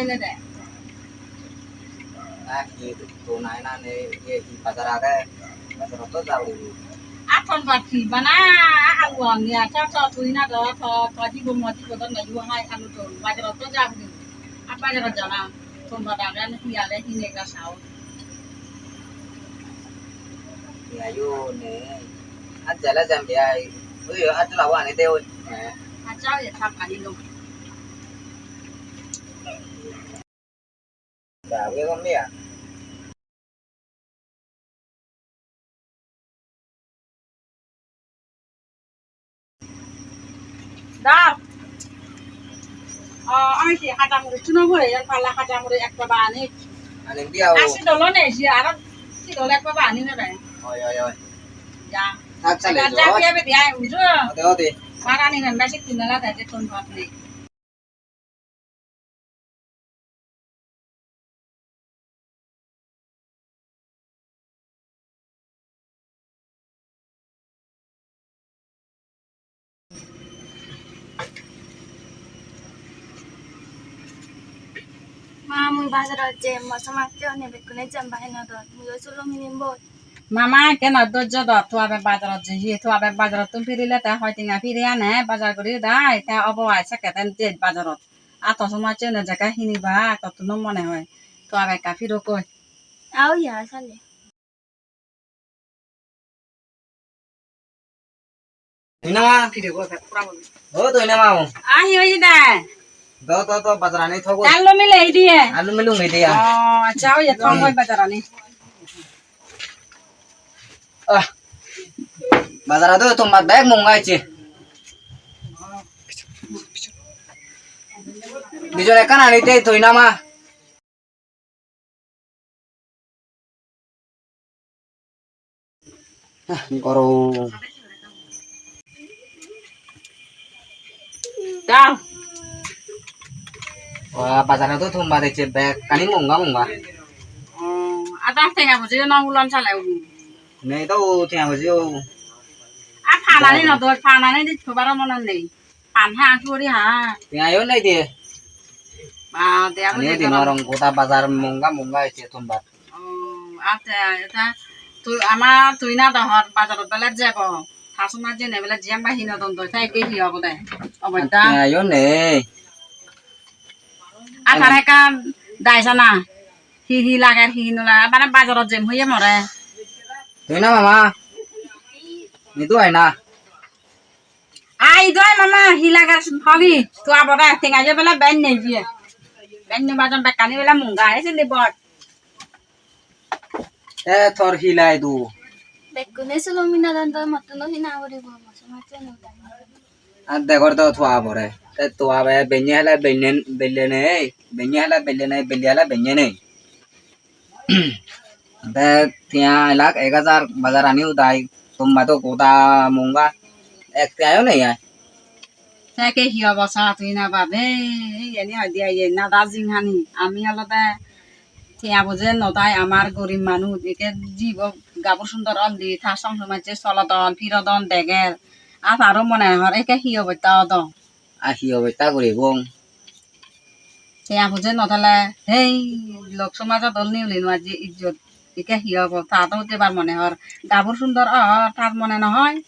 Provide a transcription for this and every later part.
baile deh. Nah, itu tunai nane ye di pasar ada pasar itu jauh dulu. Aton pagi mana aluan ya, cocok tuina dah, tadi bumati kita nggak jual hai anu tuh, bajar itu jauh dulu. Apa jalan jalan, tumpah dagan hiale hine kasau. Ya yo nih, aja lah jam dia. Oh iya, aja lawan itu. Acau ya tak kali lu. Jauh kan dia. Dah. Ai thì hai trăm người nó vừa đấy, phải là hai trăm người এক ba bà này. Anh dia. Asli dulu nih sih, ada sih dulu ek ba bà này đấy. Oi oi oi. Ya. Tak salah Kan jo. tapi ya beti ay udah. Oke oke. Para nih kan basic tinggal ada di tempat nih. Mui bazar jem masa macam ni bekune jam bahan ada mui solo minim bot. Mama cái nào tôi cho đọt thua về bazar gì thua về bazar tôi phi lên ta hỏi tiếng phi ra nè bazar cái đấy ta ở ngoài chắc cái tên tiền bazar à tôi xong chơi nên cái hini ba có tụi nó mòn này hỏi thua về cà phê đâu coi Áo ya sale. Ini mah. phi được coi phải kurang Oh tuh ini mau. à hiểu gì đây Tuh pasar ini thau. kalau milih dia Alu melung ini ya. cháu giờ không coi bazar này Ah. Bazar itu tempat baik mungai sih. Dijorekan ani teh tuh ini mah. Koro. đâu Wah, pasar itu tempat cebek. Kan ini munga. ada tengah baju nó ulan salah Này đâu thì hàng gì à phản này nó tôi phản này đi chụp bao nhiêu này phản hàng chua đi hả thì ayo này thì à để ini di orang kota pasar munga itu tempat. à thế tôi ama tôi na đó họ bazar belet যাব থাসনা যে নেবেলা জিয়াম বাহি না দন তাই কে কি হবে দে অবদা Thì ayo này. আ তারে কা দাইছা না হি লাগে হি নলা মানে বাজারত যেম হইয়ে মরে Tuh ini mama. Itu aina. I দই মামা হি লাগা হগি তো আবরা তেঙ্গা যে বেলা বেন নেই বিয়ে বেন নে বাজার বেকানি বেলা মুঙ্গা এসে লিবট Thor hilai itu. Bekune solo mina dan dan matu no hina bori bo masa macam ni. Ada korto tua bore. Tua be benye hala benye nih. Tia elak 1000 bazar ani udai. Tumba to kota munga. Ek ayo nih ya. তাই কে হি অবস্থা তুই না বাবে এনে হয় দিয়া ইয়ে না দার্জিং হানি আমি আলাদা থিয়া বুঝে নতাই আমার গরিব মানুষ একে জীব গাবর সুন্দর অলদি থার সংসমাজে চলদন ফিরদন দেগের আর আরো মনে হয় একে হি অবস্থা অদ Ahiyo beta guri bong. থিয়া বুঝে নতালে হেই লোক সমাজ দল নিউলি আজি ইজ্জত একে হি অবস্থা তো এবার মনে হয় গাবর সুন্দর তার মনে নহয়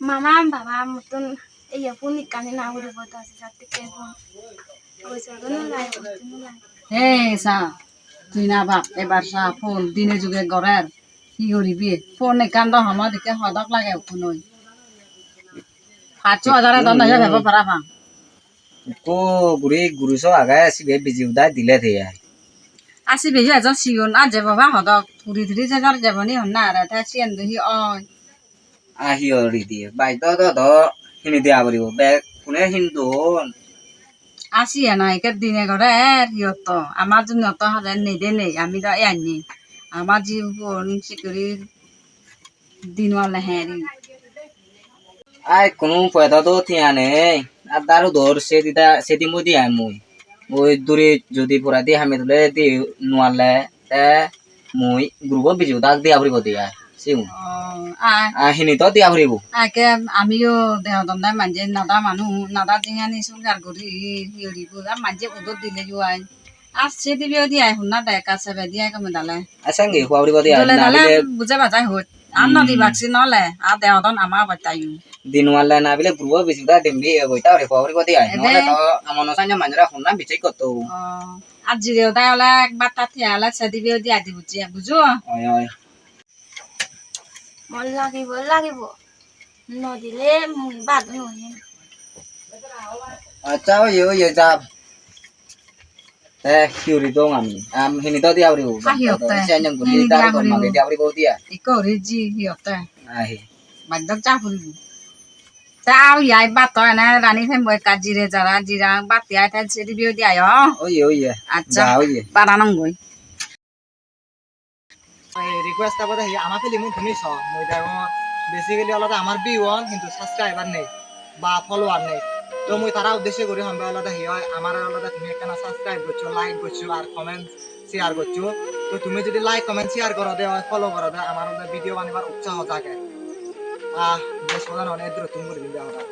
Mama baba mutun iya pun ikan na bori bot ase jati ke bo. Oi solo no lai no lai. হেই সা তুই না বাপ এবার সা ফোন দিনে যুগে গড়ের কি করিবি ফোন একান্ত সময় দিকে সদক লাগে ফোনই 5,000 দন হয়ে যাব পারা পাম Ko guru so aga si be biji udai dile the ya. আসি বেশি এজন সিগুন আর যে বাবা সদক ঘুরি ঘুরি যে যার যাবনি হন না রে তাই সিয়ান দেখি অয় Ahiyo ri di. Bai to hini dia bori bo. Be kune hindon. আসি না একের দিনে করে হিয়ত আমার জন্য তো হাজার নেই দে নেই আমি তো আনি আমার জীবন সিকিউরি দিনওয়ালা হ্যাঁ Ai kunu pwede to tia nei. Adaru dor se di mudi amui. Oi duri jodi pura di hame tule di nuale te mui grupo biju dak di abri bodi ya. Siu. Hini to di abri bu. আগে আমিও দেহ দমদা মানজে নাদা মানুষ নাদা জিঙানি sugar করি হিয়রি বুঝা মানজে উদর দিলে জুয়াই আর সেদি বিয়ে দিয়ে হুন্না দেয় কাছে বে দিয়ে কমে দালে আসাং গে হুয়াবরি বদি জলে না দালে বিলে বুঝে বাজাই হত আর নদী বাক্সি নলে আর দেওদন আমার বাতাইও দিনওয়ালা না বিলে গ্রুপ বেশি দা দেমবি বইতা রে হুয়াবরি বদি আই নলে তো আমন সাঞ্জা মানরা হুন্না বিচে কত আর জিরেও দেয় ওলা একবার তা থিয়ালে সেদি বিয়ে দিয়ে দি বুঝি বুঝো ওই ওই মন লাগিব নদিলে মুই বাদ নহিম আচ্ছা ওই যা hiuri dong ami hini to dia bri sian yang gudi dar ko mage dia bri ko dia iko riji hiyote ahi বাদ্যক চা ফুলবো চাও ইয়াই বাত হয় না রানী ফেম বই কাজিরে যারা জিরা বাতি আই তাই সেদি বিয়ে দিয়ে oi আচ্ছা ja oi বানানো গই রিকোয়েস্ট আবার আমাকে লিমু তুমি ছ মই দেখো বেসিক্যালি আলাদা আমার বি1 কিন্তু সাবস্ক্রাইবার নেই বা ফলোয়ার নেই তো মই তারা উদ্দেশ্য করি হবে আলাদা হি হয় আমার আলাদা তুমি একখানা সাবস্ক্রাইব করছো লাইক করছো আর কমেন্ট শেয়ার করছো তো তুমি যদি লাইক কমেন্ট শেয়ার করো দে ফলো করো দে আমার ভিডিও বানাবার উৎসাহ জাগে বেশ প্রধান অনেক দূর তুমি করে দিবে আমরা